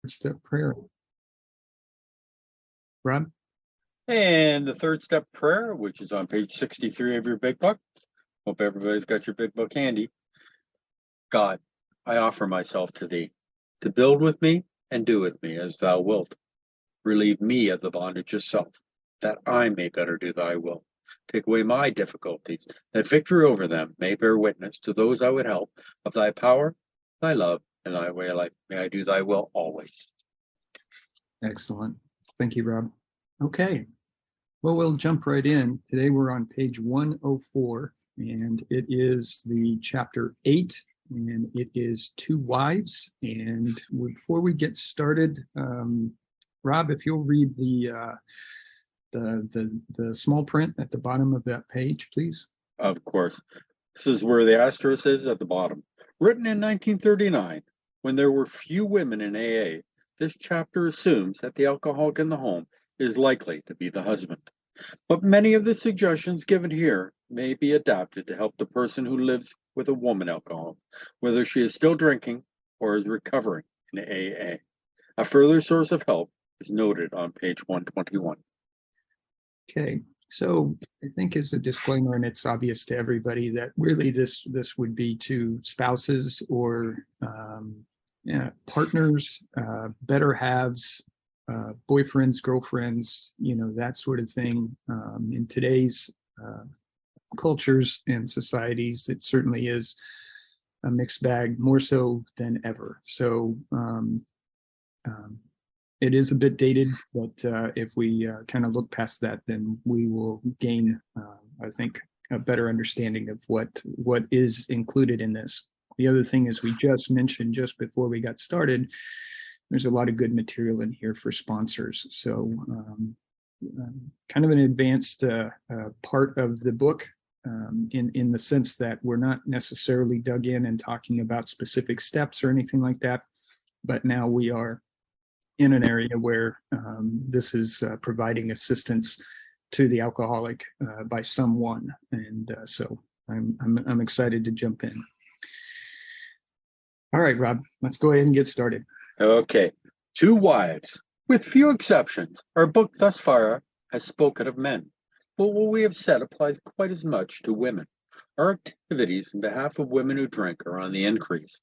step prayer. Rob? And the third step prayer, which is on page 63 of your big book. Hope everybody's got your big book handy. God, I offer myself to thee, to build with me and do with me as thou wilt. Relieve me of the bondage of self, that I may better do thy will. Take away my difficulties, that victory over them may bear witness to those I would help of thy power, thy love, and thy way of life. May I do thy will always. Excellent. Thank you, Rob. Okay. Well, we'll jump right in. Today we're on page 104, and it is the chapter 8, and it is Two Wives. And before we get started, Rob, if you'll read the small print at the bottom of that page, please. Of course. This is where the asterisk is at the bottom. Written in 1939, when there were few women in AA, this chapter assumes that the alcoholic in the home is likely to be the husband. But many of the suggestions given here may be adapted to help the person who lives with a woman alcoholic, whether she is still drinking or is recovering in AA. A further source of help is noted on page 121. Okay, so I think as a disclaimer, and it's obvious to everybody that really this would be to spouses or partners, better halves, boyfriends, girlfriends, that sort of thing. In today's cultures and societies, it certainly is a mixed bag, more so than ever. So it is a bit dated, but if we kind of look past that, then we will gain, I think, a better understanding of what is included in this. The other thing is, we just mentioned just before we got started, there's a lot of good material in here for sponsors. So kind of an advanced part of the book in the sense that we're not necessarily dug in and talking about specific steps or anything like that, but now we are in an area where this is providing assistance to the alcoholic by someone, and so I'm excited to jump in. All right, Rob, let's go ahead and get started. Okay, Two Wives. With few exceptions, our book thus far has spoken of men, but what we have said applies quite as much to women. Our activities in behalf of women who drink are on the increase.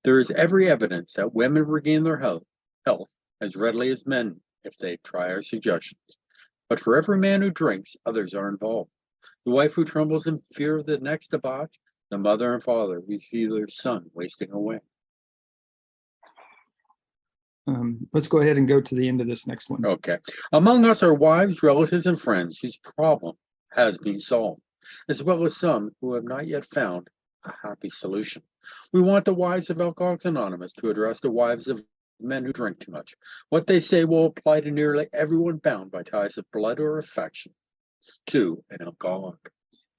There is every evidence that women regain their health as readily as men if they try our suggestions. But for every man who drinks, others are involved. The wife who trembles in fear of the next debauch, the mother and father who see their son wasting away. Let's go ahead and go to the end of this next one. Okay. Among us are wives, relatives, and friends whose problem has been solved, as well as some who have not yet found a happy solution. We want the wives of Alcoholics Anonymous to address the wives of men who drink too much. What they say will apply to nearly everyone bound by ties of blood or affection to an alcoholic.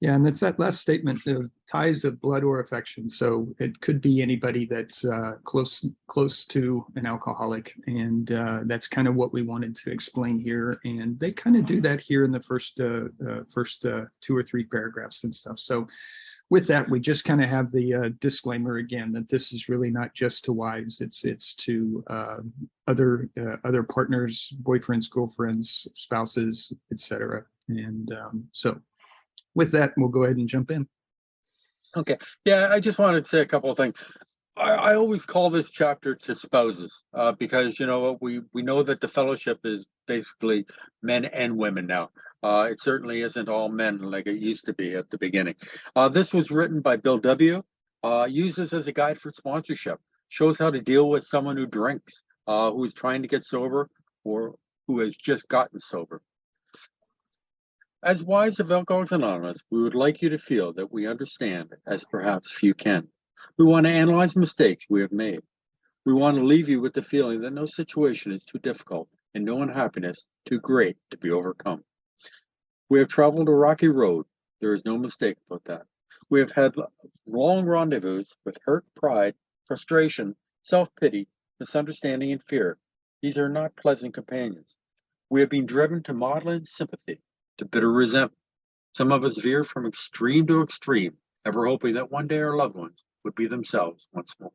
Yeah, and that's that last statement of ties of blood or affection. So it could be anybody that's close to an alcoholic, and that's kind of what we wanted to explain here. And they kind of do that here in the first 2 or 3 paragraphs and stuff. So with that, we just kind of have the disclaimer again that this is really not just to wives; it's to other partners, boyfriends, girlfriends, spouses, etc. And so. With that, we'll go ahead and jump in. Okay. Yeah, I just wanted to say a couple of things. I always call this chapter to spouses because, we know that the fellowship is basically men and women now. It certainly isn't all men like it used to be at the beginning. This was written by Bill W. Uses as a guide for sponsorship. Shows how to deal with someone who drinks, who is trying to get sober, or who has just gotten sober. As wives of Alcoholics Anonymous, we would like you to feel that we understand, as perhaps few can. We want to analyze mistakes we have made. We want to leave you with the feeling that no situation is too difficult and no unhappiness too great to be overcome. We have traveled a rocky road. There is no mistake about that. We have had long rendezvous with hurt, pride, frustration, self-pity, misunderstanding, and fear. These are not pleasant companions. We have been driven to maudlin sympathy, to bitter resentment. Some of us veer from extreme to extreme, ever hoping that one day our loved ones would be themselves once more.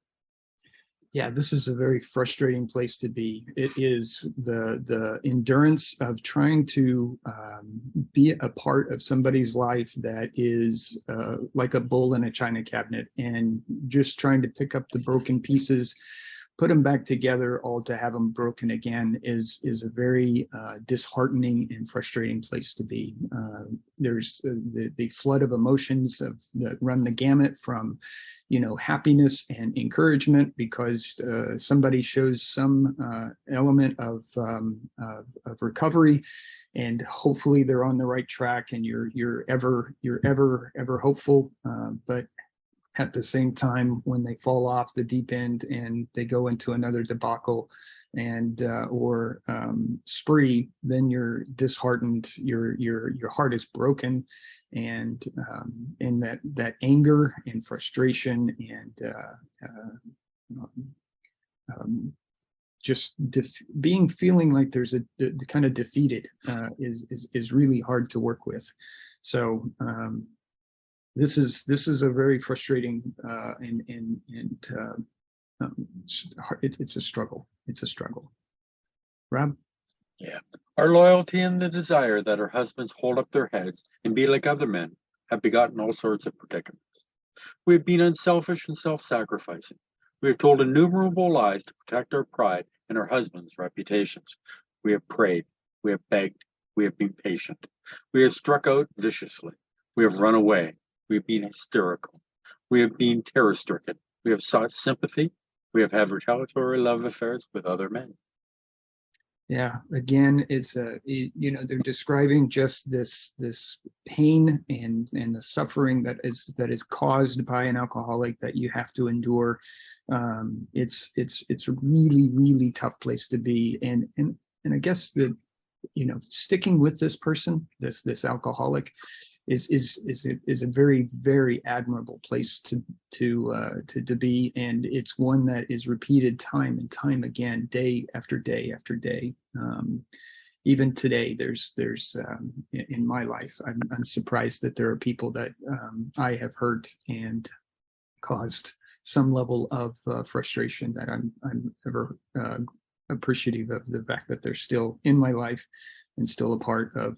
Yeah, this is a very frustrating place to be. It is the endurance of trying to be a part of somebody's life that is like a bull in a china cabinet, and just trying to pick up the broken pieces, put them back together, all to have them broken again is a very disheartening and frustrating place to be. There's the flood of emotions that run the gamut from, happiness and encouragement because somebody shows some element of recovery, and hopefully they're on the right track, and you're ever hopeful. But at the same time, when they fall off the deep end and they go into another debacle and or spree, then you're disheartened. Your heart is broken, and that anger and frustration and just feeling like there's the kind of defeated is really hard to work with. So this is a very frustrating it's a struggle. It's a struggle. Rob? Yeah. Our loyalty and the desire that our husbands hold up their heads and be like other men have begotten all sorts of predicaments. We have been unselfish and self-sacrificing. We have told innumerable lies to protect our pride and our husbands' reputations. We have prayed. We have begged. We have been patient. We have struck out viciously. We have run away. We have been hysterical. We have been terror-stricken. We have sought sympathy. We have had retaliatory love affairs with other men. Yeah, again, it's they're describing just this pain and the suffering that is caused by an alcoholic that you have to endure. It's a really tough place to be, and I guess that sticking with this person, this alcoholic, is a very admirable place to be, and it's one that is repeated time and time again, day after day after day. Even today, there's in my life, I'm surprised that there are people that I have hurt and caused some level of frustration that I'm ever appreciative of the fact that they're still in my life and still a part of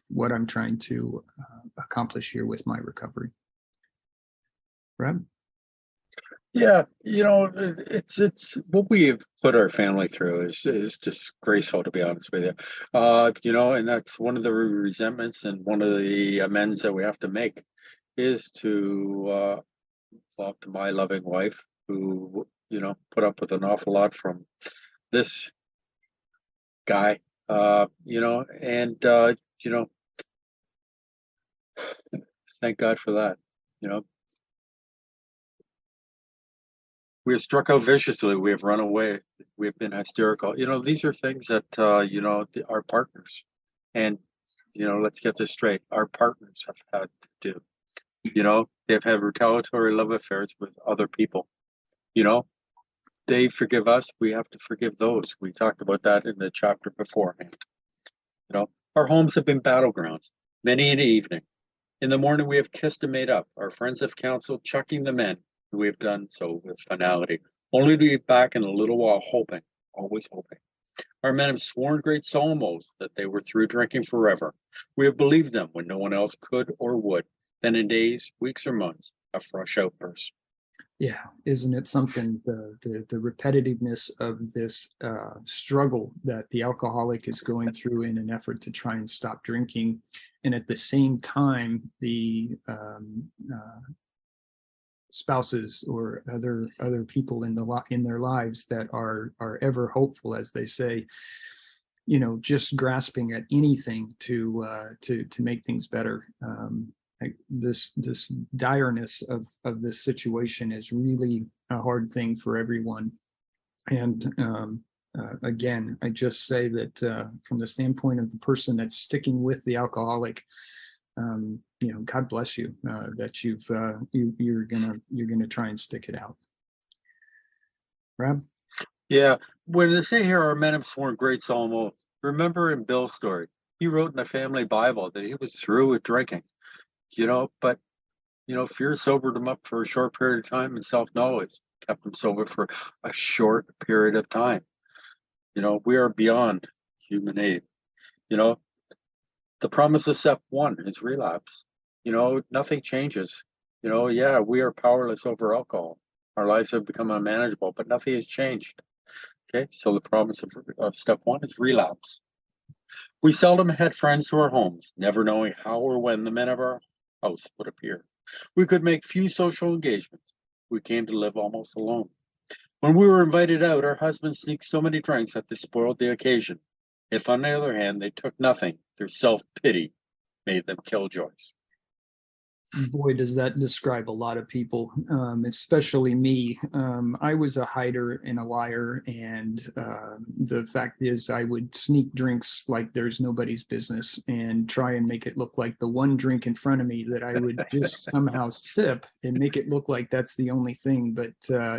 what I'm trying to accomplish here with my recovery. Rob? Yeah, it's what we have put our family through is just graceful, to be honest with you. And that's one of the resentments and one of the amends that we have to make is to talk to my loving wife, who put up with an awful lot from this guy, and thank God for that. We have struck out viciously. We have run away. We have been hysterical. These are things that our partners, and let's get this straight. Our partners have had to do. They've had retaliatory love affairs with other people. They forgive us. We have to forgive those. We talked about that in the chapter beforehand. Our homes have been battlegrounds, many an evening. In the morning, we have kissed and made up. Our friends have counseled chucking the men. We have done so with finality, only to be back in a little while hoping, always hoping. Our men have sworn great solemn oaths that they were through drinking forever. We have believed them when no one else could or would. Then in days, weeks, or months, a fresh outburst. Yeah, isn't it something, the repetitiveness of this struggle that the alcoholic is going through in an effort to try and stop drinking, and at the same time the spouses or other people in their lives that are ever hopeful, as they say, just grasping at anything to make things better. This direness of this situation is really a hard thing for everyone. And again, I just say that from the standpoint of the person that's sticking with the alcoholic, God bless you, that you're gonna try and stick it out. Rob? Yeah, when they say here, our men have sworn great solemn oaths. Remember in Bill's story, he wrote in the family Bible that he was through with drinking. But fear sobered him up for a short period of time, and self-knowledge kept them sober for a short period of time. You know, we are beyond human aid. You know, the promise of step one is relapse. You know, nothing changes. You know, yeah, we are powerless over alcohol. Our lives have become unmanageable, but nothing has changed. Okay, so the promise of step one is relapse. We seldom had friends to our homes, never knowing how or when the men of our house would appear. We could make few social engagements. We came to live almost alone. When we were invited out, our husbands sneaked so many drinks that they spoiled the occasion. If, on the other hand, they took nothing, their self-pity made them killjoys. Boy, does that describe a lot of people, especially me. I was a hider and a liar, and the fact is, I would sneak drinks like there's nobody's business and try and make it look like the one drink in front of me that I would just somehow sip and make it look like that's the only thing. But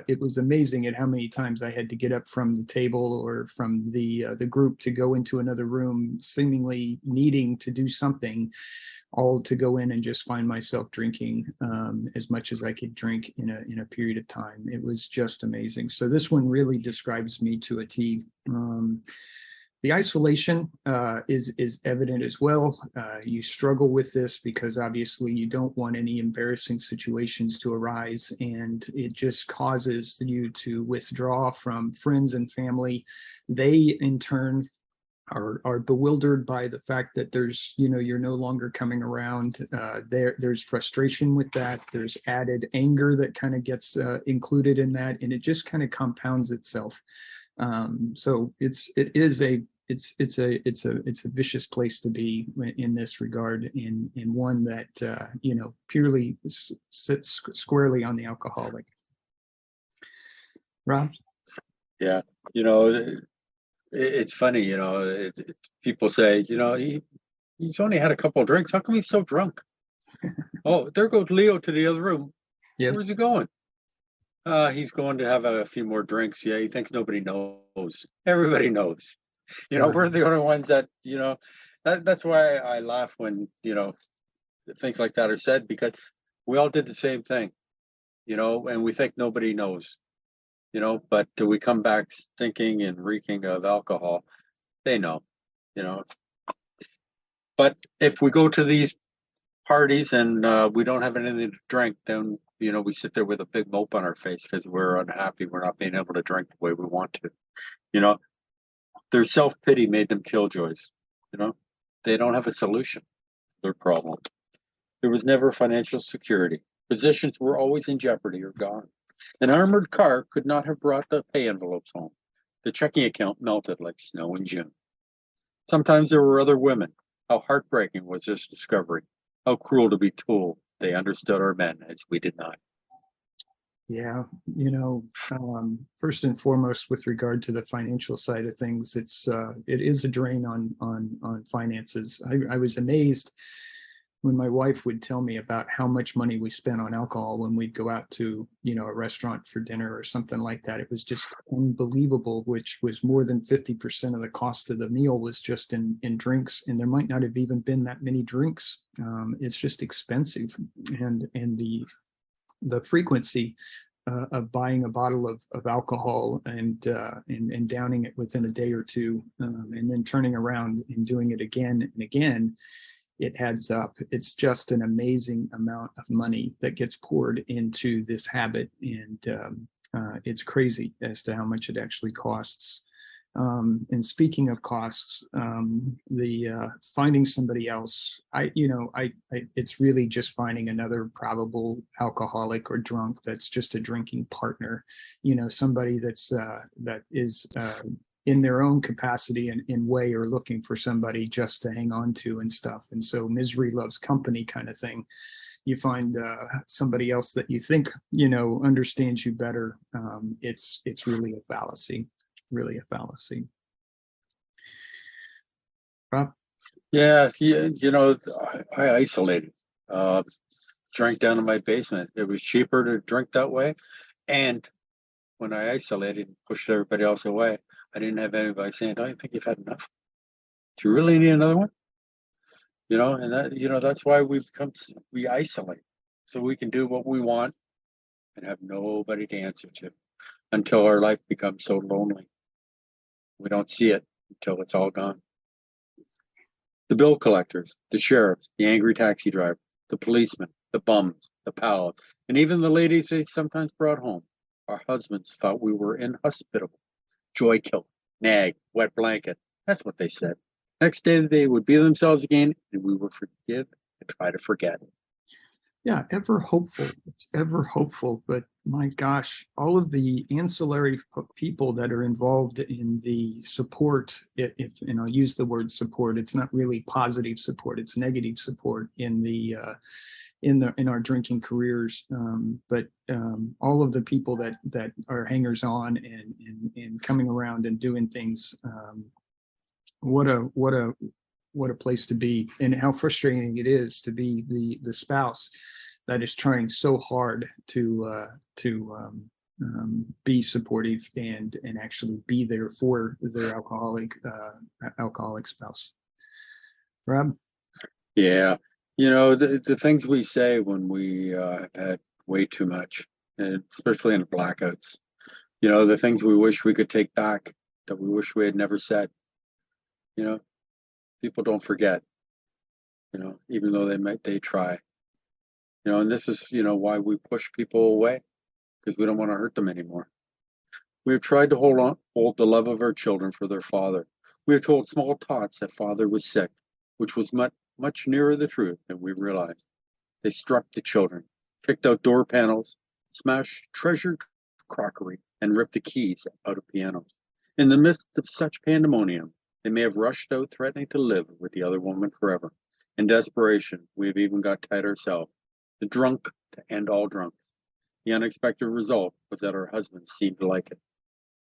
it was amazing at how many times I had to get up from the table or from the group to go into another room, seemingly needing to do something, all to go in and just find myself drinking as much as I could drink in a period of time. It was just amazing. So this one really describes me to a T. The isolation is evident as well. You struggle with this because obviously you don't want any embarrassing situations to arise, and it just causes you to withdraw from friends and family. They in turn are bewildered by the fact that there's, you're no longer coming around. There's frustration with that. There's added anger that kind of gets included in that, and it just kind of compounds itself. So it's a vicious place to be in this regard, in one that purely sits squarely on the alcoholic. Rob? Yeah, it's funny, people say, he's only had a couple of drinks. How come he's so drunk? Oh, there goes Leo to the other room. Yep. Where's he going? He's going to have a few more drinks. Yeah, he thinks nobody knows. Everybody knows. We're the only ones that, that's why I laugh when, things like that are said, because we all did the same thing, and we think nobody knows. But do we come back stinking and reeking of alcohol? They know, But if we go to these parties and we don't have anything to drink, then, we sit there with a big mope on our face because we're unhappy. We're not being able to drink the way we want to. Their self-pity made them killjoys. They don't have a solution to their problem. There was never financial security. Positions were always in jeopardy or gone. An armored car could not have brought the pay envelopes home. The checking account melted like snow in June. Sometimes there were other women. How heartbreaking was this discovery? How cruel to be told they understood our men as we did not. Yeah, first and foremost, with regard to the financial side of things, it is a drain on finances. I was amazed when my wife would tell me about how much money we spent on alcohol when we'd go out to, a restaurant for dinner or something like that. It was just unbelievable, which was more than 50% of the cost of the meal was just in drinks. And there might not have even been that many drinks. It's just expensive. And the frequency of buying a bottle of alcohol and downing it within a day or two, and then turning around and doing it again and again, it adds up. It's just an amazing amount of money that gets poured into this habit, and it's crazy as to how much it actually costs. And speaking of costs, the finding somebody else, it's really just finding another probable alcoholic or drunk that's just a drinking partner, somebody that is in their own capacity and in way, or looking for somebody just to hang on to and stuff. And so misery loves company kind of thing. You find somebody else that you think, understands you better. It's really a fallacy. Really a fallacy. Rob? Yeah, I isolated, drank down in my basement. It was cheaper to drink that way. And when I isolated and pushed everybody else away, I didn't have anybody saying, "Don't you think you've had enough? Do you really need another one?" And that, that's why we isolate, so we can do what we want and have nobody to answer to until our life becomes so lonely. We don't see it until it's all gone. The bill collectors, the sheriffs, the angry taxi driver, the policemen, the bums, the pals, and even the ladies they sometimes brought home. Our husbands thought we were inhospitable, joy killer, nag, wet blanket. That's what they said. Next day they would be themselves again, and we would forgive and try to forget. Yeah, ever hopeful. It's ever hopeful, but my gosh, all of the ancillary people that are involved in the support, if and I'll use the word support, it's not really positive support, it's negative support in the in our drinking careers. But all of the people that are hangers on and coming around and doing things. What a place to be, and how frustrating it is to be the spouse that is trying so hard to be supportive and actually be there for their alcoholic spouse. Rob? Yeah, you know, the things we say when we have had way too much, and especially in blackouts. You know, the things we wish we could take back that we wish we had never said. You know, people don't forget, you know, even though they try. You know, and this is, you know, why we push people away, because we don't want to hurt them anymore. We have tried to hold the love of our children for their father. We have told small tots that father was sick, which was much nearer the truth than we realized. They struck the children, kicked out door panels, smashed treasured crockery, and ripped the keys out of pianos. In the midst of such pandemonium, they may have rushed out threatening to live with the other woman forever. In desperation, we have even got tied ourselves. The drunk to end all drunks. The unexpected result was that our husbands seemed to like it.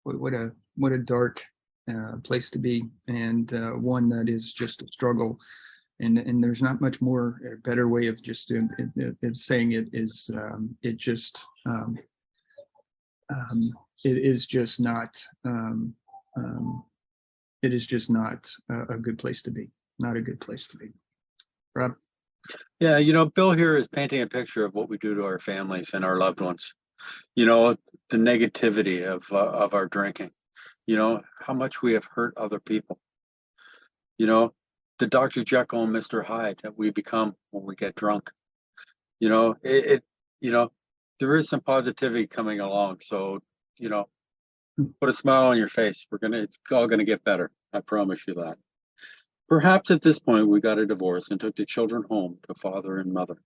What a dark place to be, and one that is just a struggle. And there's not much more a better way of just saying it is it just it is just not it is just not a good place to be. Not a good place to be. Rob? Yeah, you know, Bill here is painting a picture of what we do to our families and our loved ones. You know, the negativity of our drinking. You know, how much we have hurt other people. You know, the Dr. Jekyll and Mr. Hyde that we become when we get drunk. You know, you know, there is some positivity coming along. So, you know, put a smile on your face. It's all gonna get better. I promise you that. Perhaps at this point we got a divorce and took the children home to father and mother.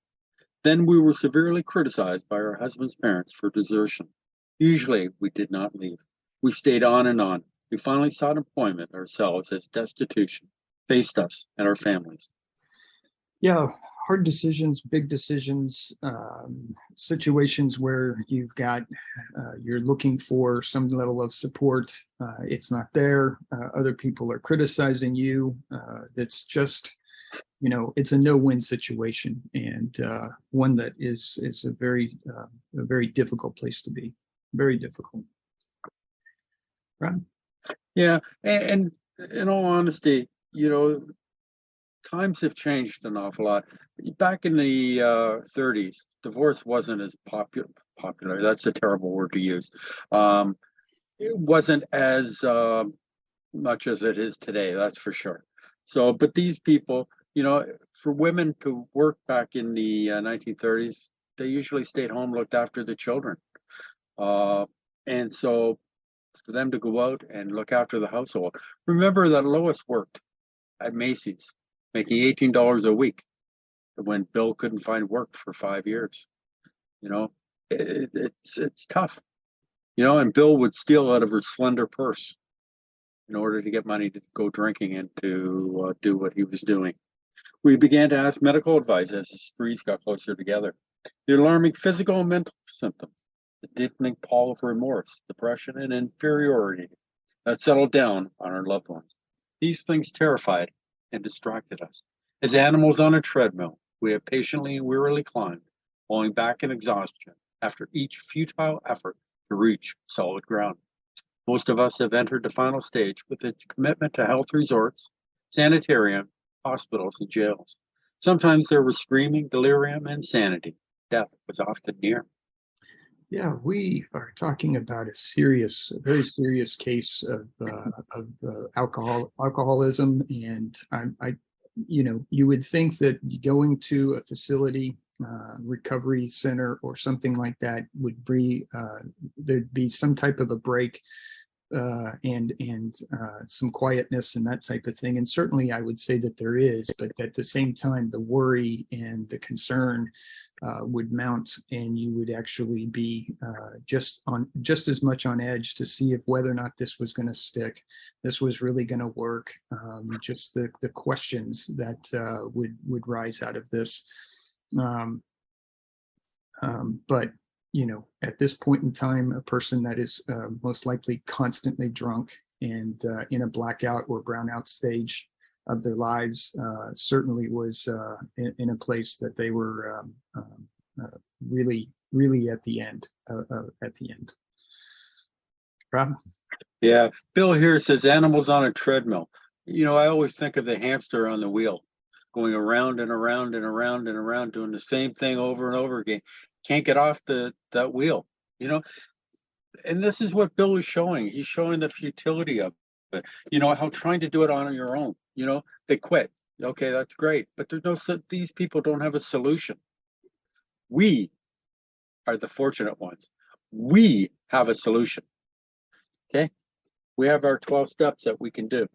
Then we were severely criticized by our husband's parents for desertion. Usually we did not leave. We stayed on and on. We finally sought employment ourselves as destitution faced us and our families. Yeah, hard decisions, big decisions, situations where you're looking for some level of support. It's not there. Other people are criticizing you. That's just, you know, it's a no-win situation, and one that is a very difficult place to be. Very difficult. Right? Yeah, and in all honesty, you know, times have changed an awful lot. Back in the 30s, divorce wasn't as popular. That's a terrible word to use. It wasn't as much as it is today, that's for sure. So, but these people, you know, for women to work back in the 1930s, they usually stayed home, looked after the children. And so for them to go out and look after the household. Remember that Lois worked at Macy's, making $18 a week when Bill couldn't find work for 5 years. You know, it's tough. You know, and Bill would steal out of her slender purse in order to get money to go drinking and to do what he was doing. We began to ask medical advice as the sprees got closer together. The alarming physical and mental symptoms, the deepening pall of remorse, depression, and inferiority that settled down on our loved ones. These things terrified and distracted us. As animals on a treadmill, we have patiently and wearily climbed, falling back in exhaustion after each futile effort to reach solid ground. Most of us have entered the final stage with its commitment to health resorts, sanitarium, hospitals, and jails. Sometimes there was screaming, delirium, and insanity. Death was often near. Yeah, we are talking about a very serious case of alcoholism, and you know, you would think that going to a facility, recovery center, or something like that would be there'd be some type of a break and some quietness and that type of thing. And certainly, I would say that there is, but at the same time, the worry and the concern would mount, and you would actually be just as much on edge to see if whether or not this was going to stick, this was really going to work. Just the questions that would rise out of this. Um, but you know, at this point in time, a person that is most likely constantly drunk and in a blackout or brownout stage of their lives certainly was in a place that they were really, really at the end. At the end. Rob? Yeah, Bill here says animals on a treadmill. You know, I always think of the hamster on the wheel, going around and around and around and around, doing the same thing over and over again. Can't get off that wheel, you know. And this is what Bill is showing. He's showing the futility of it. You know, how trying to do it on your own, you know, they quit. Okay, that's great, but there's no, these people don't have a solution. We are the fortunate ones. We have a solution. Okay, we have our 12 steps that we can do.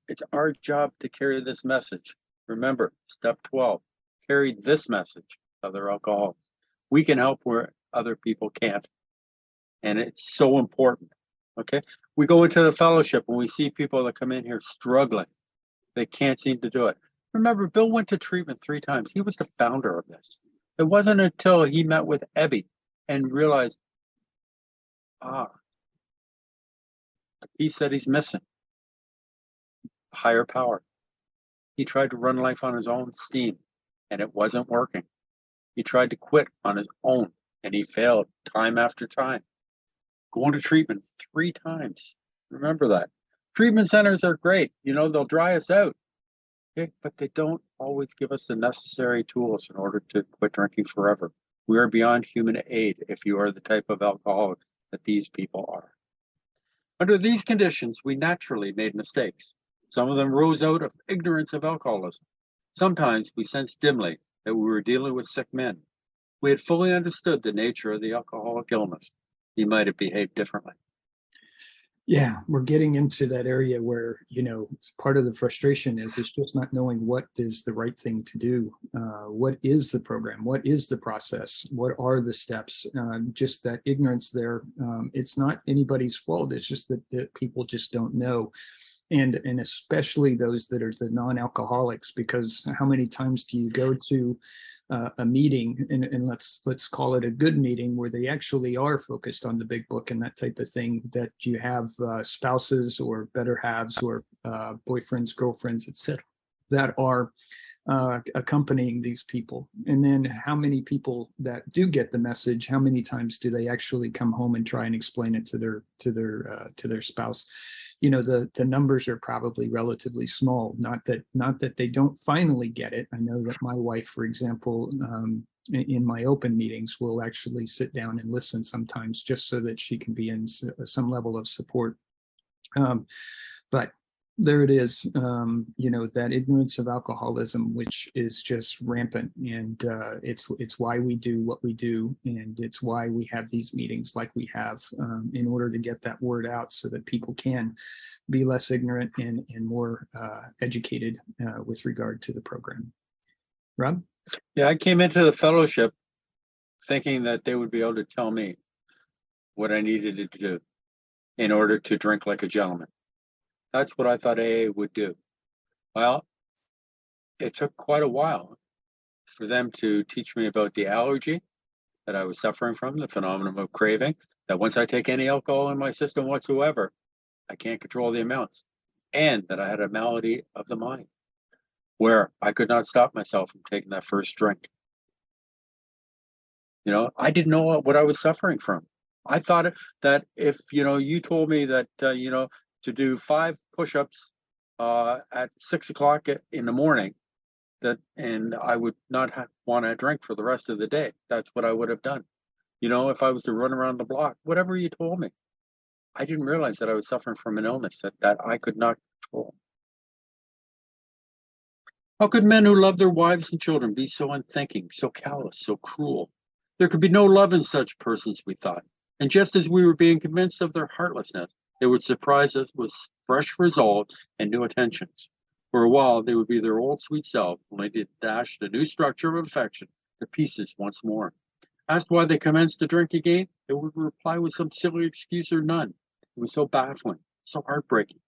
It's our job to carry this message. Remember, step 12, carry this message of their alcohol. We can help where other people can't. And it's so important. Okay. We go into the fellowship and we see people that come in here struggling. They can't seem to do it. Remember, Bill went to treatment 3 times. He was the founder of this. It wasn't until he met with Ebby and realized, he said he's missing higher power. He tried to run life on his own steam and it wasn't working. He tried to quit on his own and he failed time after time. Going to treatment 3 times. Remember that. Treatment centers are great. You know, they'll dry us out. Okay, but they don't always give us the necessary tools in order to quit drinking forever. We are beyond human aid if you are the type of alcoholic that these people are. Under these conditions, we naturally made mistakes. Some of them rose out of ignorance of alcoholism. Sometimes we sensed dimly that we were dealing with sick men. We had fully understood the nature of the alcoholic illness. He might have behaved differently. Yeah, we're getting into that area where, you know, part of the frustration is it's just not knowing what is the right thing to do. What is the program? What is the process? What are the steps? Just that ignorance there. It's not anybody's fault. It's just that people just don't know. And especially those that are the non-alcoholics, because how many times do you go to a meeting and let's call it a good meeting where they actually are focused on the big book and that type of thing, that you have spouses or better halves or boyfriends, girlfriends, etc., that are accompanying these people. And then how many people that do get the message, how many times do they actually come home and try and explain it to their spouse? You know, the numbers are probably relatively small. Not that they don't finally get it. I know that my wife, for example, in my open meetings, will actually sit down and listen sometimes just so that she can be in some level of support. But there it is, you know, that ignorance of alcoholism, which is just rampant, and it's why we do what we do, and it's why we have these meetings like we have, in order to get that word out so that people can be less ignorant and more educated with regard to the program. Rob? Yeah, I came into the fellowship thinking that they would be able to tell me what I needed to do in order to drink like a gentleman. That's what I thought AA would do. Well, it took quite a while for them to teach me about the allergy that I was suffering from, the phenomenon of craving, that once I take any alcohol in my system whatsoever, I can't control the amounts, and that I had a malady of the mind where I could not stop myself from taking that first drink. You know, I didn't know what I was suffering from. I thought that if, you know, you told me that, you know, to do 5 push-ups at 6 o'clock in the morning, and I would not want to drink for the rest of the day, that's what I would have done. You know, if I was to run around the block, whatever you told me, I didn't realize that I was suffering from an illness that I could not control. How could men who love their wives and children be so unthinking, so callous, so cruel? There could be no love in such persons, we thought. And just as we were being convinced of their heartlessness, they would surprise us with fresh resolve and new attentions. For a while, they would be their old sweet self, only to dash the new structure of affection to pieces once more. Asked why they commenced to drink again, they would reply with some silly excuse or none. It was so baffling, so heartbreaking.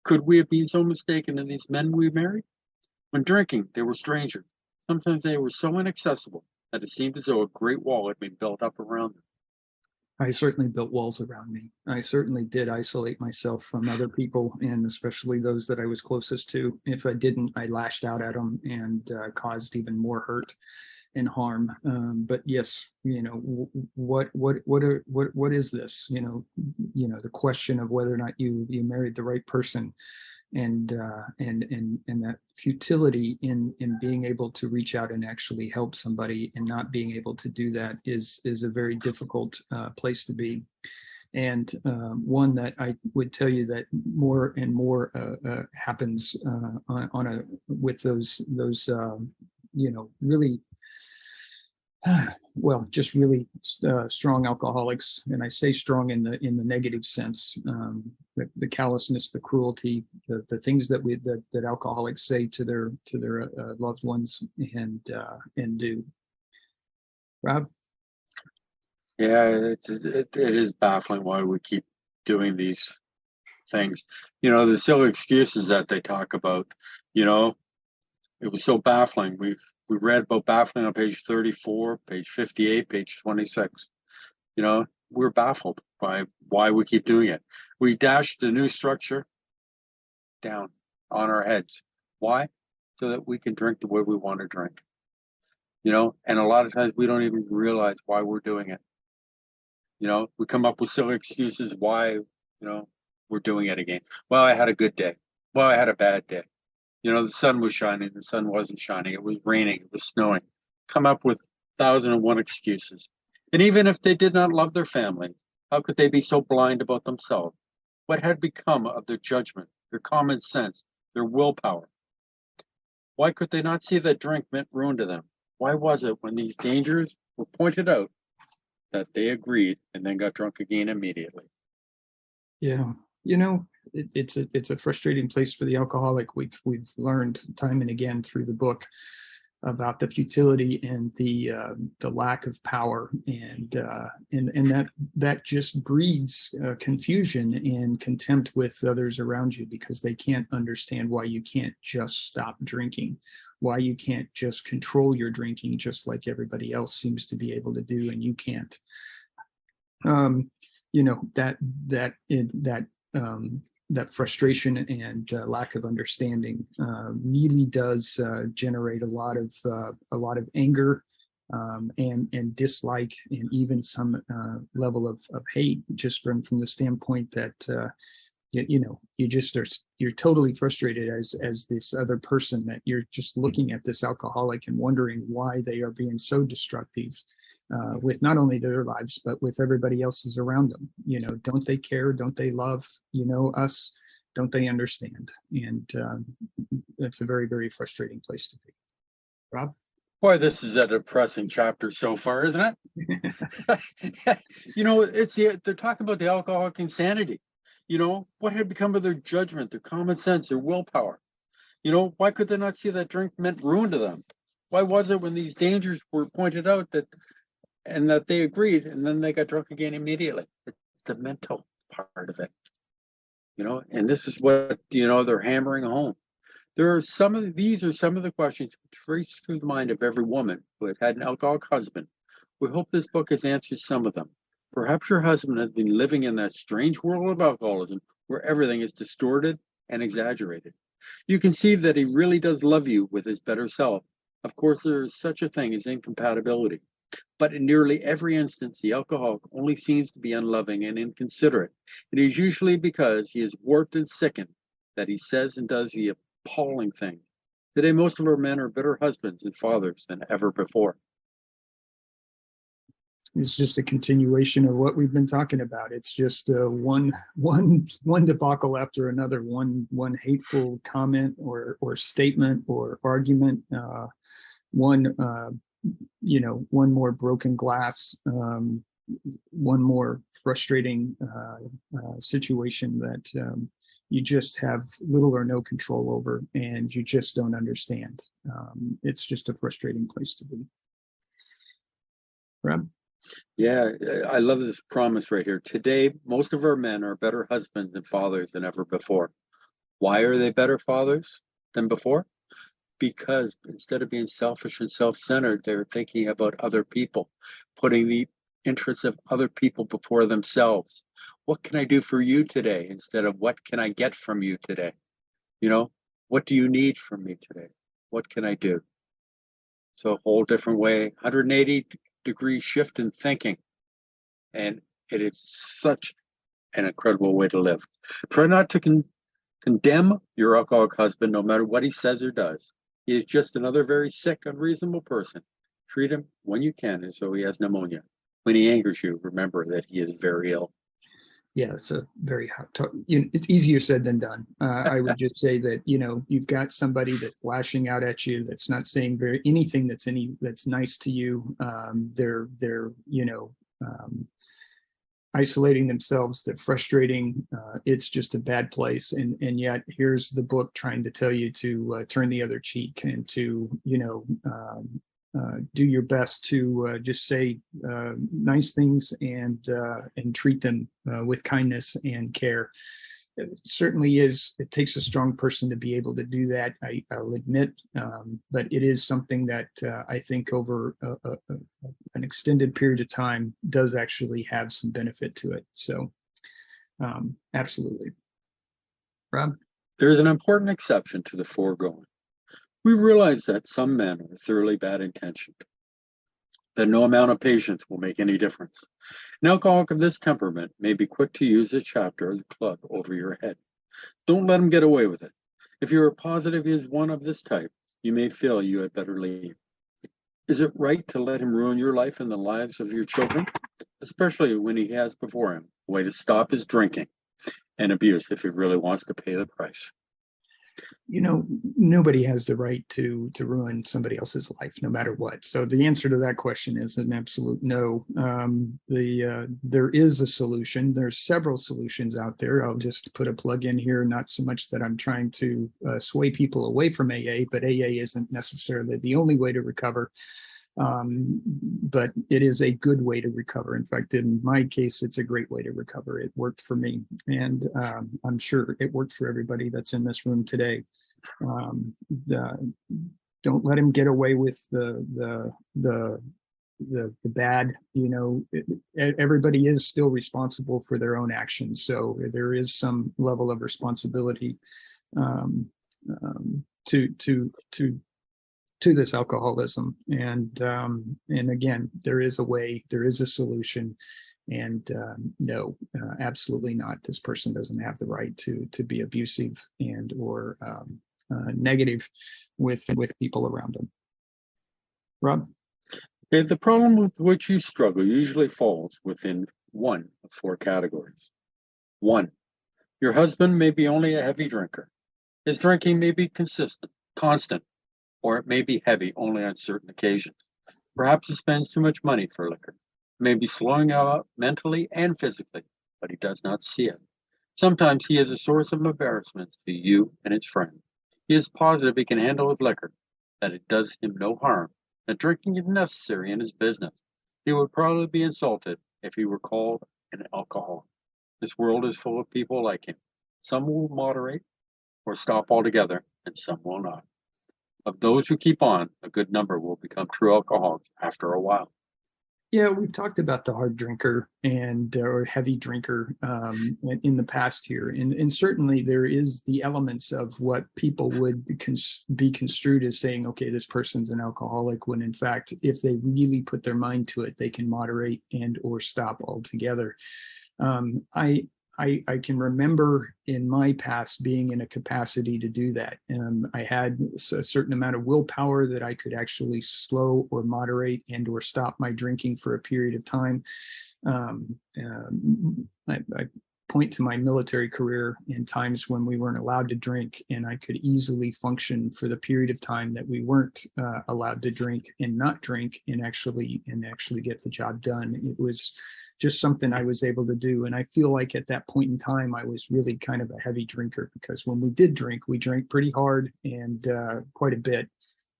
Could we have been so mistaken in these men we married? When drinking, they were strangers. Sometimes they were so inaccessible that it seemed as though a great wall had been built up around them. I certainly built walls around me. I certainly did isolate myself from other people, and especially those that I was closest to. If I didn't, I lashed out at them and caused even more hurt and harm. But yes, what is this? The question of whether or not you married the right person, and that futility in being able to reach out and actually help somebody, and not being able to do that is a very difficult place to be. And one that I would tell you that more and more happens with those really well, just really strong alcoholics, and I say strong in the negative sense. The callousness, the cruelty, the things that alcoholics say to their loved ones and do. Rob? Yeah, it is baffling why we keep doing these things. You know, the silly excuses that they talk about, you know, it was so baffling. We read about baffling on page 34, page 58, page 26. You know, we're baffled by why we keep doing it. We dash the new structure down on our heads. Why? So that we can drink the way we want to drink. You know, and a lot of times we don't even realize why we're doing it. You know, we come up with silly excuses why, we're doing it again. Well, I had a good day. Well, I had a bad day. You know, the sun was shining, the sun wasn't shining, it was raining, it was snowing. Come up with 1,001 excuses. And even if they did not love their families, how could they be so blind about themselves? What had become of their judgment, their common sense, their willpower? Why could they not see that drink meant ruin to them? Why was it when these dangers were pointed out that they agreed and then got drunk again immediately? Yeah, it's a frustrating place for the alcoholic. We've learned time and again through the book about the futility and the lack of power, and that just breeds confusion and contempt with others around you, because they can't understand why you can't just stop drinking, why you can't just control your drinking just like everybody else seems to be able to do, and you can't. That frustration and lack of understanding really does generate a lot of anger and dislike, and even some level of hate, just from the standpoint that you're totally frustrated as this other person, that you're just looking at this alcoholic and wondering why they are being so destructive with not only their lives, but with everybody else's around them. Don't they care? Don't they love, us? Don't they understand? And that's a very, very frustrating place to be. Rob? Boy, this is a depressing chapter so far, isn't it? They're talking about the alcoholic insanity. What had become of their judgment, their common sense, their willpower? Why could they not see that drink meant ruin to them? Why was it when these dangers were pointed out that they agreed, and then they got drunk again immediately? It's the mental part of it, and this is what, they're hammering home. These are some of the questions trace through the mind of every woman who has had an alcoholic husband. We hope this book has answered some of them. Perhaps your husband has been living in that strange world of alcoholism where everything is distorted and exaggerated. You can see that he really does love you with his better self. Of course, there is such a thing as incompatibility. But in nearly every instance, the alcoholic only seems to be unloving and inconsiderate. It is usually because he is warped and sickened that he says and does the appalling things. Today, most of our men are better husbands and fathers than ever before. it's just a continuation of what we've been talking about. It's just one debacle after another, one hateful comment or statement or argument, one one more broken glass, one more frustrating situation that you just have little or no control over, and you just don't understand. It's just a frustrating place to be. Rob? Yeah, I love this promise right here. Today, most of our men are better husbands and fathers than ever before. Why are they better fathers than before? Because instead of being selfish and self-centered, they're thinking about other people, putting the interests of other people before themselves. What can I do for you today instead of what can I get from you today? What do you need from me today? What can I do? So a whole different way, 180-degree shift in thinking. And it is such an incredible way to live. Try not to condemn your alcoholic husband, no matter what he says or does. He is just another very sick, unreasonable person. Treat him when you can as though he has pneumonia. When he angers you, remember that he is very ill. Yeah, it's a very hot talk. It's easier said than done. I would just say that you've got somebody that's lashing out at you, that's not saying anything that's nice to you. They're isolating themselves. They're frustrating. It's just a bad place, and yet here's the book trying to tell you to turn the other cheek and to do your best to just say nice things and treat them with kindness and care. It certainly is. It takes a strong person to be able to do that. I'll admit, but it is something that I think over an extended period of time does actually have some benefit to it. So, absolutely. Rob? There is an important exception to the foregoing. We realize that some men are thoroughly bad intentioned, that no amount of patience will make any difference. An alcoholic of this temperament may be quick to use a chapter of the club over your head. Don't let him get away with it. If you are positive he is one of this type, you may feel you had better leave. Is it right to let him ruin your life and the lives of your children? Especially when he has before him a way to stop his drinking and abuse if he really wants to pay the price. Nobody has the right to ruin somebody else's life, no matter what. So the answer to that question is an absolute no. There is a solution. There's several solutions out there. I'll just put a plug in here. Not so much that I'm trying to sway people away from AA, but AA isn't necessarily the only way to recover. But it is a good way to recover. In fact, in my case, it's a great way to recover. It worked for me, and I'm sure it worked for everybody that's in this room today. Don't let him get away with the bad. Everybody is still responsible for their own actions, so there is some level of responsibility to this alcoholism, and again, there is a way, there is a solution, and no, absolutely not. This person doesn't have the right to be abusive and or negative with people around them. Rob? Okay, the problem with which you struggle usually falls within one of four categories. 1, your husband may be only a heavy drinker. His drinking may be constant, or it may be heavy only on certain occasions. Perhaps he spends too much money for liquor. He may be slowing out mentally and physically, but he does not see it. Sometimes he is a source of embarrassment to you and his friends. He is positive he can handle his liquor, that it does him no harm, that drinking is necessary in his business. He would probably be insulted if he were called an alcoholic. This world is full of people like him. Some will moderate or stop altogether, and some will not. Of those who keep on, a good number will become true alcoholics after a while. Yeah, we've talked about the hard drinker and or heavy drinker in the past here, and certainly there is the elements of what people would be construed as saying, okay, this person's an alcoholic, when in fact, if they really put their mind to it, they can moderate and or stop altogether. I can remember in my past being in a capacity to do that. I had a certain amount of willpower that I could actually slow or moderate and or stop my drinking for a period of time. I point to my military career in times when we weren't allowed to drink, and I could easily function for the period of time that we weren't allowed to drink and not drink and actually get the job done. It was just something I was able to do. And I feel like at that point in time, I was really kind of a heavy drinker, because when we did drink, we drank pretty hard and quite a bit.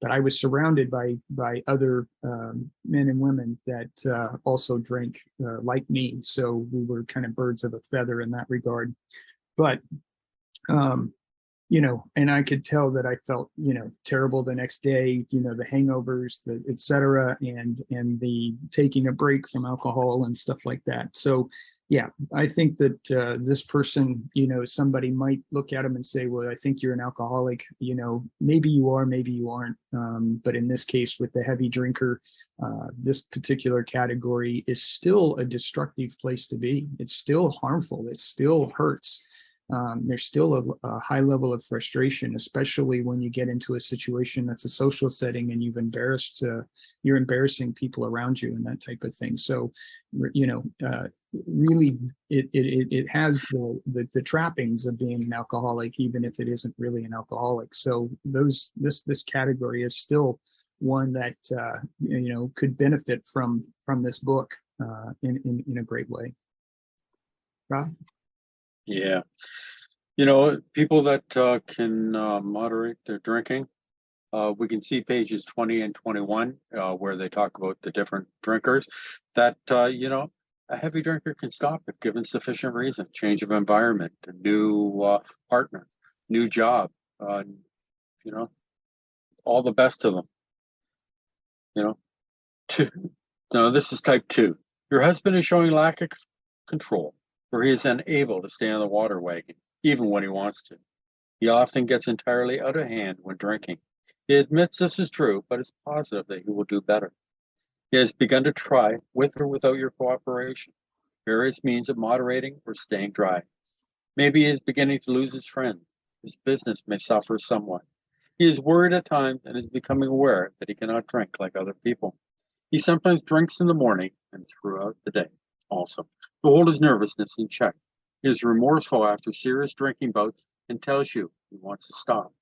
But I was surrounded by other men and women that also drank like me. So we were kind of birds of a feather in that regard. But you know, and I could tell that I felt, you know, terrible the next day, you know, the hangovers, the et cetera, and the taking a break from alcohol and stuff like that. So yeah, I think that this person, you know, somebody might look at him and say, well, I think you're an alcoholic. You know, maybe you are, maybe you aren't. But in this case, with the heavy drinker, this particular category is still a destructive place to be. It's still harmful. It still hurts. There's still a high level of frustration, especially when you get into a situation that's a social setting and you're embarrassing people around you and that type of thing. So, you know, really, it has the trappings of being an alcoholic, even if it isn't really an alcoholic. So this category is still one that you know, could benefit from this book in a great way. Rob? Yeah. You know, people that can moderate their drinking, we can see pages 20 and 21 where they talk about the different drinkers that, you know, a heavy drinker can stop if given sufficient reason, change of environment, a new partner, new job, you know, all the best to them, you know. Two. No, this is type 2. Your husband is showing lack of control, where he is unable to stay on the water wagon, even when he wants to. He often gets entirely out of hand when drinking. He admits this is true, but is positive that he will do better. He has begun to try, with or without your cooperation, various means of moderating or staying dry. Maybe he is beginning to lose his friends. His business may suffer somewhat. He is worried at times and is becoming aware that he cannot drink like other people. He sometimes drinks in the morning and throughout the day also, to hold his nervousness in check. He is remorseful after serious drinking bouts and tells you he wants to stop.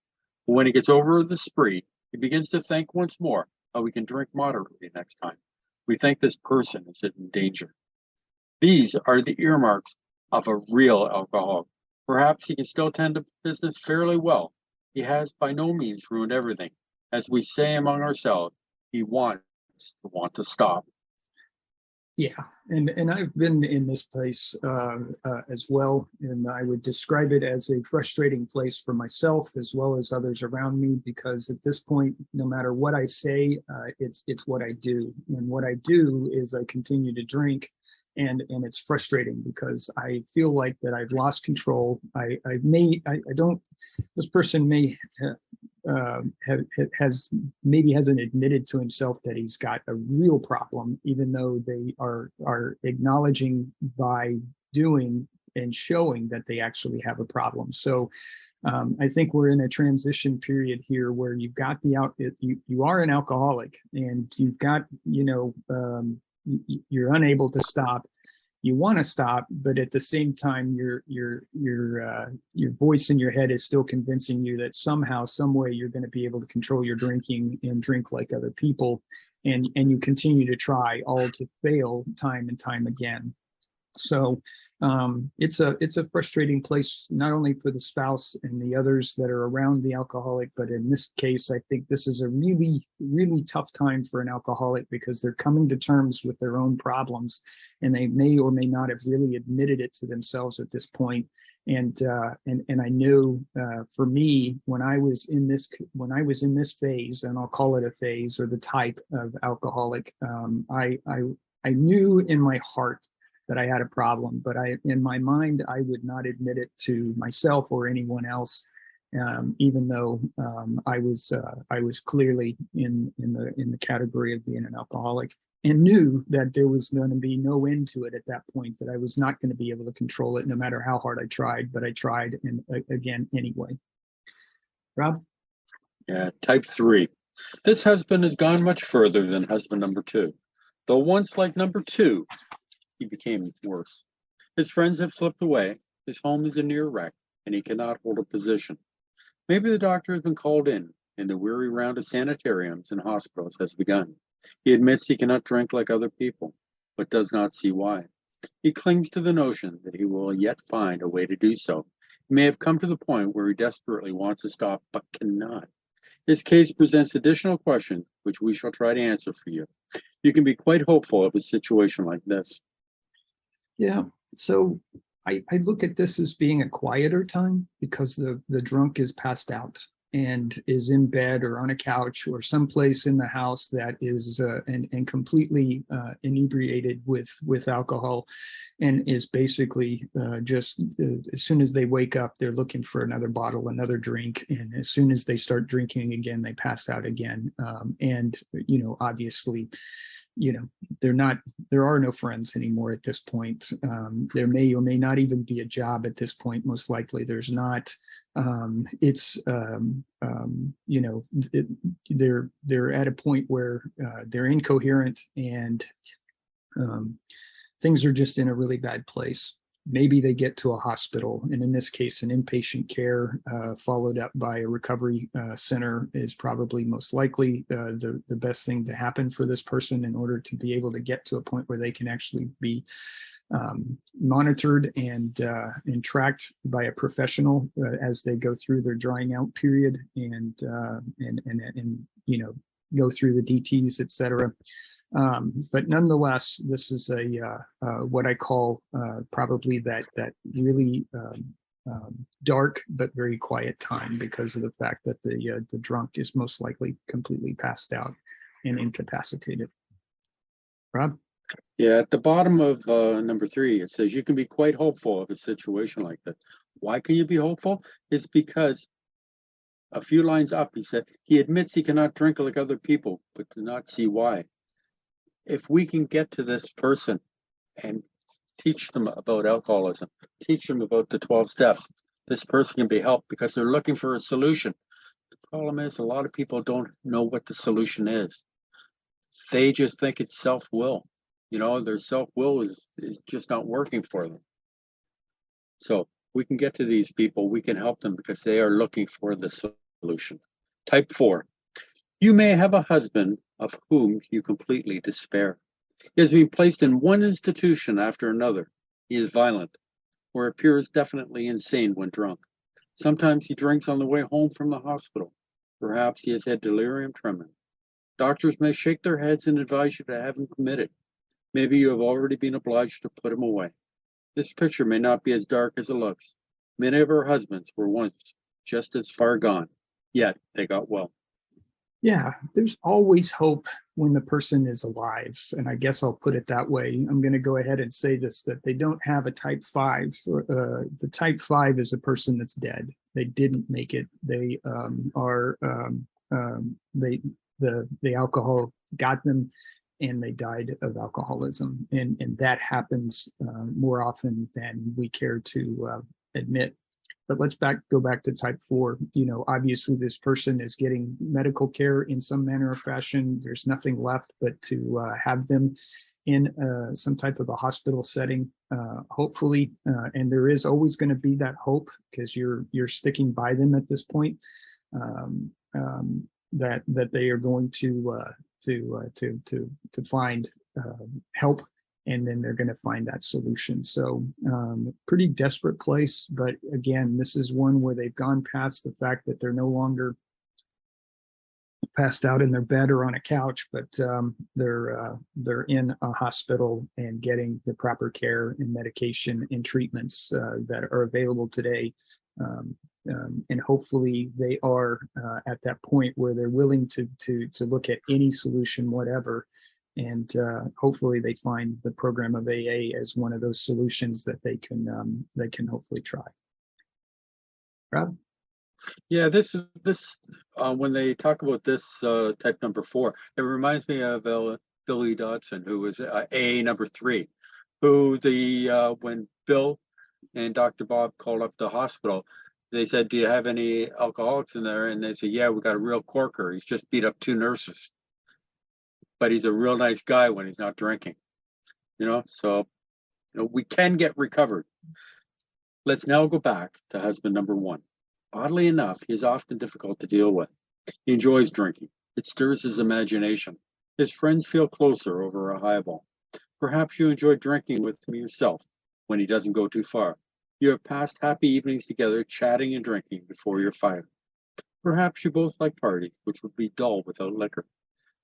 But when he gets over the spree, he begins to think once more how he can drink moderately next time. We think this person is in danger. These are the earmarks of a real alcoholic. Perhaps he can still tend to business fairly well. He has by no means ruined everything. As we say among ourselves, he wants to want to stop. Yeah, and I've been in this place as well, and I would describe it as a frustrating place for myself as well as others around me, because at this point, no matter what I say, it's what I do, and what I do is I continue to drink, and it's frustrating because I feel like that I've lost control. I don't. This person may hasn't admitted to himself that he's got a real problem, even though they are acknowledging by doing and showing that they actually have a problem. So I think we're in a transition period here where you've got you are an alcoholic, and you've got, you know, you're unable to stop. You want to stop, but at the same time, your voice in your head is still convincing you that somehow, some way, you're going to be able to control your drinking and drink like other people, and you continue to try, all to fail time and time again. So it's a frustrating place, not only for the spouse and the others that are around the alcoholic, but in this case, I think this is a really, really tough time for an alcoholic, because they're coming to terms with their own problems, and they may or may not have really admitted it to themselves at this point. And I know for me, when I was in this phase, and I'll call it a phase, or the type of alcoholic, I knew in my heart that I had a problem, but in my mind, I would not admit it to myself or anyone else, even though I was clearly in the category of being an alcoholic. and knew that there was going to be no end to it at that point, that I was not going to be able to control it no matter how hard I tried, but I tried and again anyway. Rob? Yeah, type 3. This husband has gone much further than husband number 2. Though once like number 2, he became worse. His friends have slipped away, his home is a near wreck, and he cannot hold a position. Maybe the doctor has been called in, and the weary round of sanitariums and hospitals has begun. He admits he cannot drink like other people, but does not see why. He clings to the notion that he will yet find a way to do so. He may have come to the point where he desperately wants to stop, but cannot. His case presents additional questions, which we shall try to answer for you. You can be quite hopeful of a situation like this. Yeah, so I look at this as being a quieter time because the drunk is passed out and is in bed or on a couch or someplace in the house that is and completely inebriated with alcohol, and is basically just as soon as they wake up, they're looking for another bottle, another drink, and as soon as they start drinking again, they pass out again. And obviously, there are no friends anymore at this point. There may or may not even be a job at this point. Most likely there's not. They're at a point where they're incoherent, and things are just in a really bad place. Maybe they get to a hospital, and in this case, an inpatient care followed up by a recovery center is probably most likely the best thing to happen for this person in order to be able to get to a point where they can actually be monitored and tracked by a professional as they go through their drying out period and go through the DTs, etc. But nonetheless, this is what I call probably that really dark but very quiet time, because of the fact that the drunk is most likely completely passed out and incapacitated. Rob? Yeah, at the bottom of number 3, it says you can be quite hopeful of a situation like this. Why can you be hopeful? It's because a few lines up, he said, he admits he cannot drink like other people, but does not see why. If we can get to this person and teach them about alcoholism, teach them about the 12 steps, this person can be helped because they're looking for a solution. The problem is a lot of people don't know what the solution is. They just think it's self-will. Their self-will is just not working for them. So we can get to these people, we can help them because they are looking for the solution. Type 4. You may have a husband of whom you completely despair. He has been placed in one institution after another. He is violent, or appears definitely insane when drunk. Sometimes he drinks on the way home from the hospital. Perhaps he has had delirium tremens. Doctors may shake their heads and advise you to have him committed. Maybe you have already been obliged to put him away. This picture may not be as dark as it looks. Many of our husbands were once just as far gone, yet they got well. Yeah, there's always hope when the person is alive. And I guess I'll put it that way. I'm going to go ahead and say this, that they don't have a type 5. The type 5 is a person that's dead. They didn't make it. They the alcohol got them, and they died of alcoholism. And that happens more often than we care to admit. But let's go back to type 4. Obviously this person is getting medical care in some manner or fashion. There's nothing left but to have them in some type of a hospital setting, hopefully. And there is always going to be that hope, because you're sticking by them at this point, that they are going to find help, and then they're going to find that solution. So pretty desperate place. But again, this is one where they've gone past the fact that they're no longer passed out in their bed or on a couch, but they're in a hospital and getting the proper care and medication and treatments that are available today. And hopefully they are at that point where they're willing to look at any solution, whatever. And hopefully they find the program of AA as one of those solutions that they can hopefully try. Rob? Yeah, this when they talk about this type number 4, it reminds me of Bill Billy Dodson, who was AA number 3, who when Bill and Dr. Bob called up the hospital, they said, "Do you have any alcoholics in there?" And they said, "Yeah, we got a real corker. He's just beat up 2 nurses, but he's a real nice guy when he's not drinking." So we can get recovered. Let's now go back to husband number 1. Oddly enough, he is often difficult to deal with. He enjoys drinking. It stirs his imagination. His friends feel closer over a highball. Perhaps you enjoy drinking with him yourself when he doesn't go too far. You have passed happy evenings together, chatting and drinking before your fire. Perhaps you both like parties, which would be dull without liquor.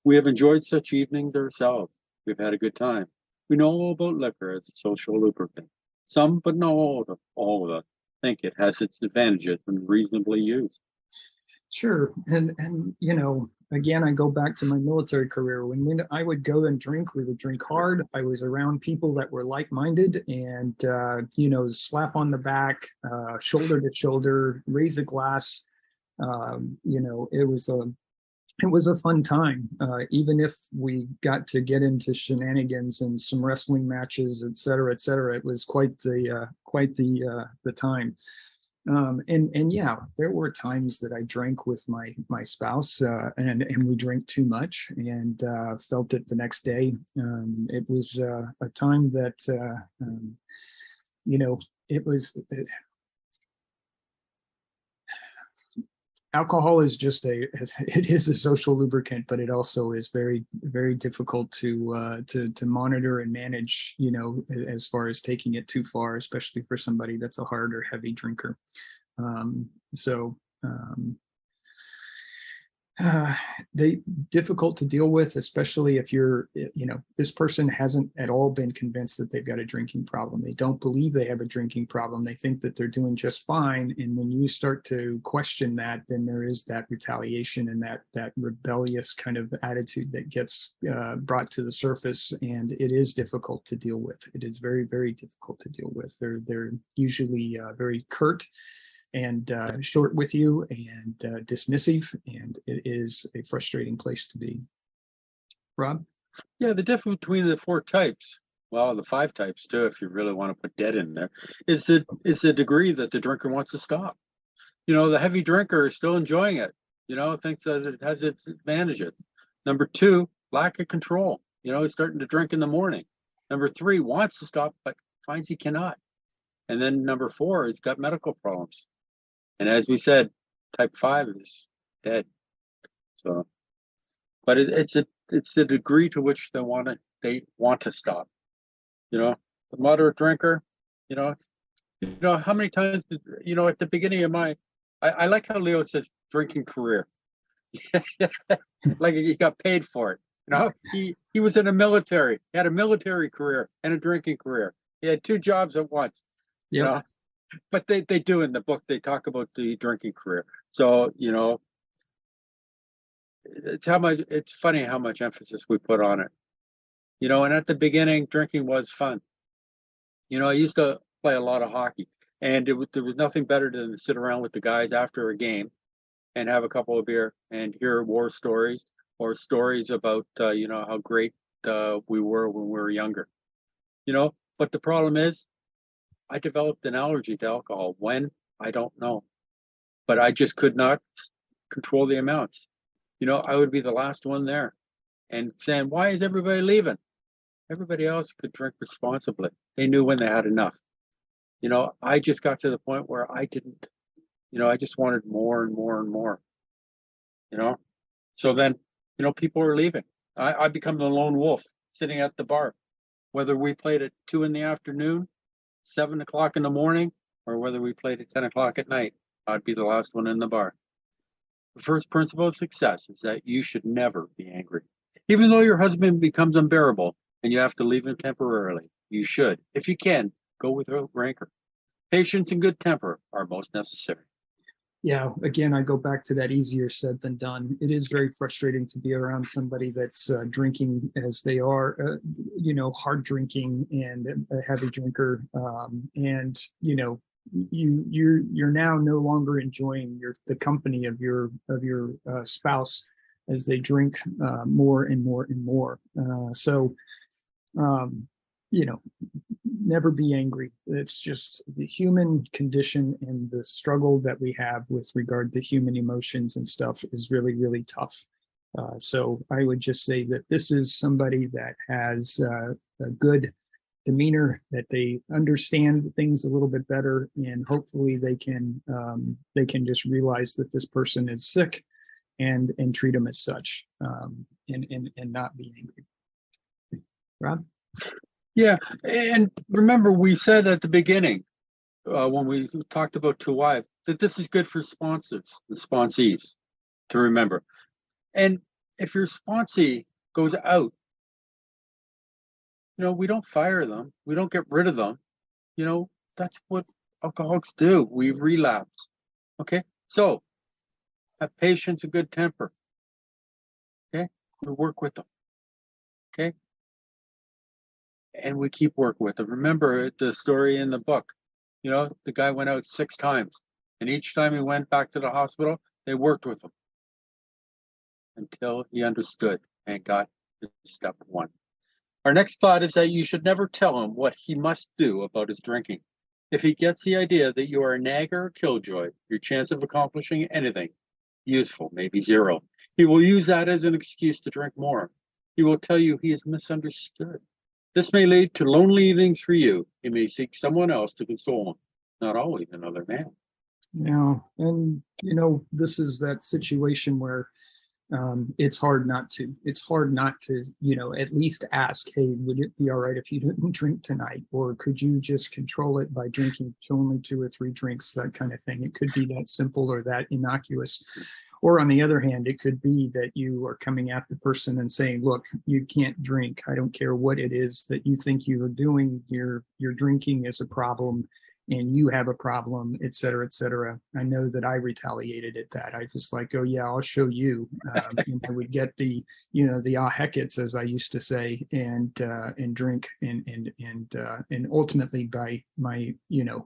We have enjoyed such evenings ourselves. We've had a good time. We know all about liquor as a social lubricant. Some, but not all of us, think it has its advantages when reasonably used. Sure. And again, I go back to my military career. When I would go and drink, we would drink hard. I was around people that were like-minded and, slap on the back, shoulder to shoulder, raise a glass. It was a fun time, even if we got to get into shenanigans and some wrestling matches, et cetera, et cetera. It was quite the time. And yeah, there were times that I drank with my spouse, and we drank too much and felt it the next day. It was a time that it was. Alcohol is it is a social lubricant, but it also is very, very difficult to monitor and manage, as far as taking it too far, especially for somebody that's a hard or heavy drinker. So they difficult to deal with, especially if this person hasn't at all been convinced that they've got a drinking problem. They don't believe they have a drinking problem. They think that they're doing just fine. And when you start to question that, then there is that retaliation and that rebellious kind of attitude that gets brought to the surface. And it is difficult to deal with. It is very, very difficult to deal with. They're usually very curt and short with you and dismissive, and it is a frustrating place to be. Rob? Yeah, the difference between the 4 types, well, the 5 types too, if you really want to put dead in there, is the degree that the drinker wants to stop. The heavy drinker is still enjoying it, thinks that it has its advantages. Number 2, lack of control. He's starting to drink in the morning. Number 3, wants to stop, but finds he cannot. And then number 4, he's got medical problems. And as we said, type 5 is dead. So, but it's the degree to which they want to stop. The moderate drinker, how many times at the beginning of I like how Leo says drinking career. Like he got paid for it. He was in the military. He had a military career and a drinking career. He had 2 jobs at once. Yeah. But they do in the book, they talk about the drinking career. So, it's funny how much emphasis we put on it. And at the beginning, drinking was fun. I used to play a lot of hockey, and there was nothing better than to sit around with the guys after a game and have a couple of beer and hear war stories or stories about, how great we were when we were younger. But the problem is, I developed an allergy to alcohol. When? I don't know. But I just could not control the amounts. I would be the last one there and saying, "Why is everybody leaving?" Everybody else could drink responsibly. They knew when they had enough. I just got to the point where I didn't. I just wanted more and more and more. So then, people are leaving. I become the lone wolf sitting at the bar, whether we played at 2 p.m, 7 o'clock in the morning, or whether we played at 10 o'clock at night. I'd be the last one in the bar. The first principle of success is that you should never be angry. Even though your husband becomes unbearable and you have to leave him temporarily, you should, if you can, go without rancor. Patience and good temper are most necessary. Yeah, again, I go back to that easier said than done. It is very frustrating to be around somebody that's drinking as they are, hard drinking and a heavy drinker. And, you're now no longer enjoying the company of your spouse as they drink more and more and more. You know, never be angry. It's just the human condition, and the struggle that we have with regard to human emotions and stuff is really, really tough. So I would just say that this is somebody that has a good demeanor, that they understand things a little bit better, and hopefully they can just realize that this person is sick and treat them as such, and not be angry. Rob? Yeah, and remember, we said at the beginning, when we talked about two wives, that this is good for sponsors, the sponsees, to remember. And if your sponsee goes out, you know, we don't fire them, we don't get rid of them. You know, that's what alcoholics do. We relapse. Okay, so have patience and good temper. Okay, we work with them. Okay. And we keep working with them. Remember the story in the book, you know, the guy went out 6 times, and each time he went back to the hospital, they worked with him until he understood and got to step 1. Our next thought is that you should never tell him what he must do about his drinking. If he gets the idea that you are a nagger or killjoy, your chance of accomplishing anything useful may be 0. He will use that as an excuse to drink more. He will tell you he is misunderstood. This may lead to lonely evenings for you. He may seek someone else to console him, not always another man. Yeah, and you know, this is that situation where it's hard not to. It's hard not to, you know, at least ask, hey, would it be all right if you didn't drink tonight? Or could you just control it by drinking only 2 or 3 drinks, that kind of thing. It could be that simple or that innocuous. Or on the other hand, it could be that you are coming at the person and saying, look, you can't drink. I don't care what it is that you think you are doing. Your drinking is a problem, and you have a problem, et cetera, et cetera. I know that I retaliated at that. I was like, oh yeah, I'll show you. And I would get the, you know, the heckets, as I used to say, and drink and ultimately by my, you know,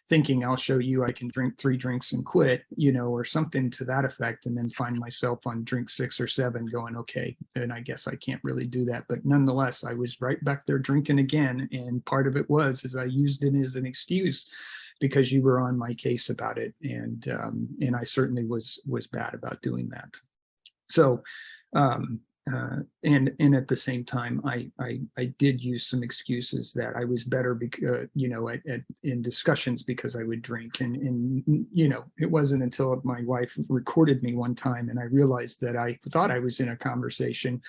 thinking I'll show you, I can drink 3 drinks and quit, you know, or something to that effect, and then find myself on drink 6 or 7 going, okay, and I guess I can't really do that. But nonetheless, I was right back there drinking again. And part of it was I used it as an excuse because you were on my case about it. And I certainly was bad about doing that. So, and at the same time, I did use some excuses that I was better because, you know, in discussions, because I would drink, and, you know, it wasn't until my wife recorded me one time and I realized that I thought I was in a conversation,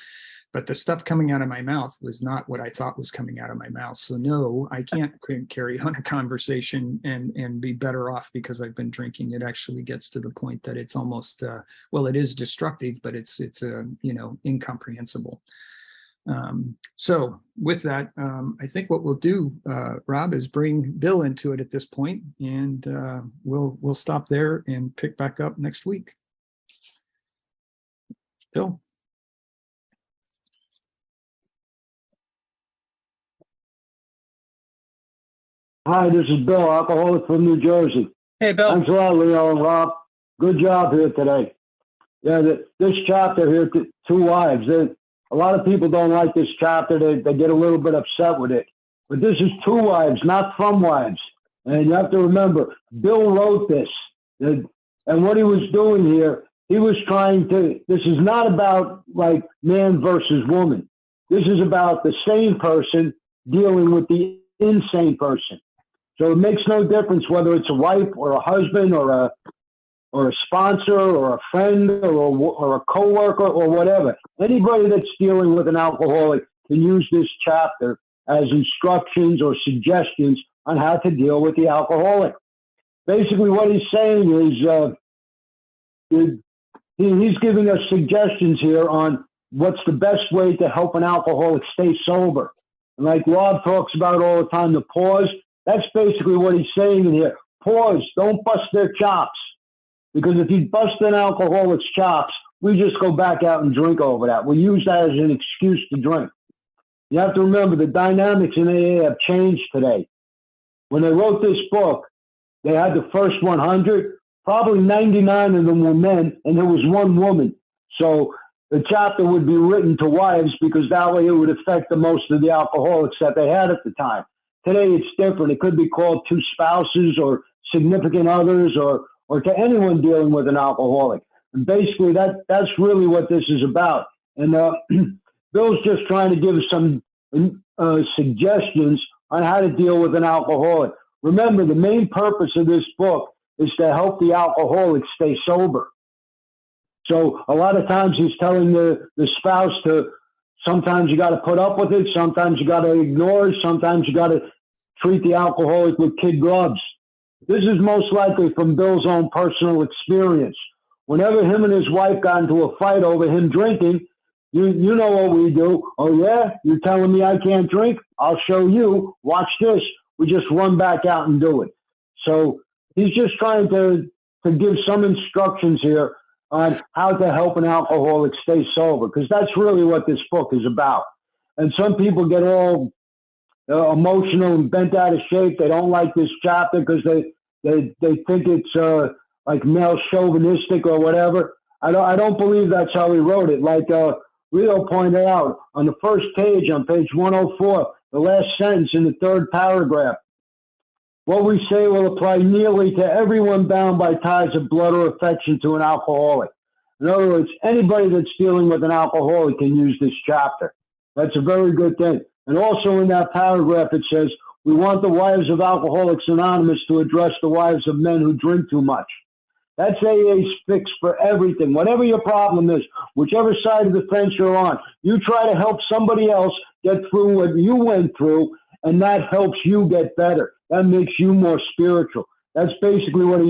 but the stuff coming out of my mouth was not what I thought was coming out of my mouth. So no, I can't carry on a conversation and be better off because I've been drinking. It actually gets to the point that it's almost, well, it is destructive, but it's you know, incomprehensible. So with that, I think what we'll do, Rob, is bring Bill into it at this point, and we'll stop there and pick back up next week. Bill. Hi, this is Bill, alcoholic from New Jersey. Hey, Bill. Thanks a lot, Leo and Rob. Good job here today. Yeah, this chapter here, 2 wives. A lot of people don't like this chapter. They get a little bit upset with it. But this is 2 wives, not from wives. And you have to remember, Bill wrote this. And what he was doing here, he was trying to, this is not about like man versus woman. This is about the sane person dealing with the insane person. So it makes no difference whether it's a wife or a husband or a sponsor or a friend or a coworker or whatever. Anybody that's dealing with an alcoholic can use this chapter as instructions or suggestions on how to deal with the alcoholic. Basically, what he's saying is he's giving us suggestions here on what's the best way to help an alcoholic stay sober. And like Rob talks about all the time, the pause. That's basically what he's saying in here. Pause. Don't bust their chops. Because if you bust an alcoholic's chops, we just go back out and drink over that. We use that as an excuse to drink. You have to remember the dynamics in AA have changed today. When they wrote this book, they had the first 100. Probably 99 of them were men, and there was 1 woman. So the chapter would be written to wives because that way it would affect the most of the alcoholics that they had at the time. Today it's different. It could be called to spouses or significant others or to anyone dealing with an alcoholic. And basically that's really what this is about. And Bill's just trying to give some suggestions on how to deal with an alcoholic. Remember, the main purpose of this book is to help the alcoholic stay sober. So a lot of times he's telling the spouse to, sometimes you got to put up with it, sometimes you got to ignore it, sometimes you got to treat the alcoholic with kid gloves. This is most likely from Bill's own personal experience. Whenever him and his wife got into a fight over him drinking, you know what we do. Oh yeah, you're telling me I can't drink? I'll show you. Watch this. We just run back out and do it. So he's just trying to give some instructions here on how to help an alcoholic stay sober, because that's really what this book is about. And some people get all emotional and bent out of shape. They don't like this chapter because they think it's like male chauvinistic or whatever. I don't believe that's how he wrote it. Like Leo pointed out on the first page, on page 104, the last sentence in the third paragraph. What we say will apply nearly to everyone bound by ties of blood or affection to an alcoholic. In other words, anybody that's dealing with an alcoholic can use this chapter. That's a very good thing. And also in that paragraph, it says, we want the wives of Alcoholics Anonymous to address the wives of men who drink too much. That's AA's fix for everything. Whatever your problem is, whichever side of the fence you're on, you try to help somebody else get through what you went through, and that helps you get better. That makes you more spiritual. That's basically what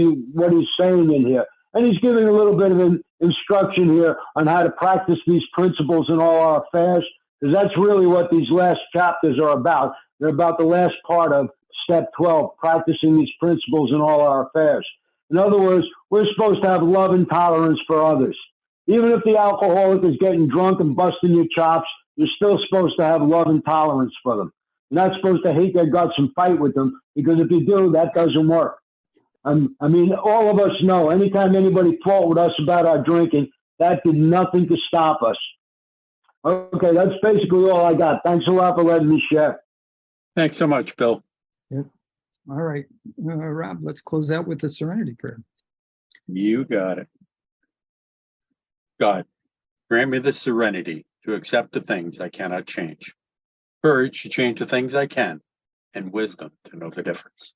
he's saying in here. And he's giving a little bit of an instruction here on how to practice these principles in all our affairs, because that's really what these last chapters are about. They're about the last part of step 12, practicing these principles in all our affairs. In other words, we're supposed to have love and tolerance for others. Even if the alcoholic is getting drunk and busting your chops, you're still supposed to have love and tolerance for them. You're not supposed to hate their guts and fight with them, because if you do, that doesn't work. I mean, all of us know, anytime anybody fought with us about our drinking, that did nothing to stop us. Okay, that's basically all I got. Thanks a lot for letting me share. Thanks so much, Bill. Yep. All right, Rob, let's close out with the Serenity Prayer. You got it. God, grant me the serenity to accept the things I cannot change, courage to change the things I can, and wisdom to know the difference.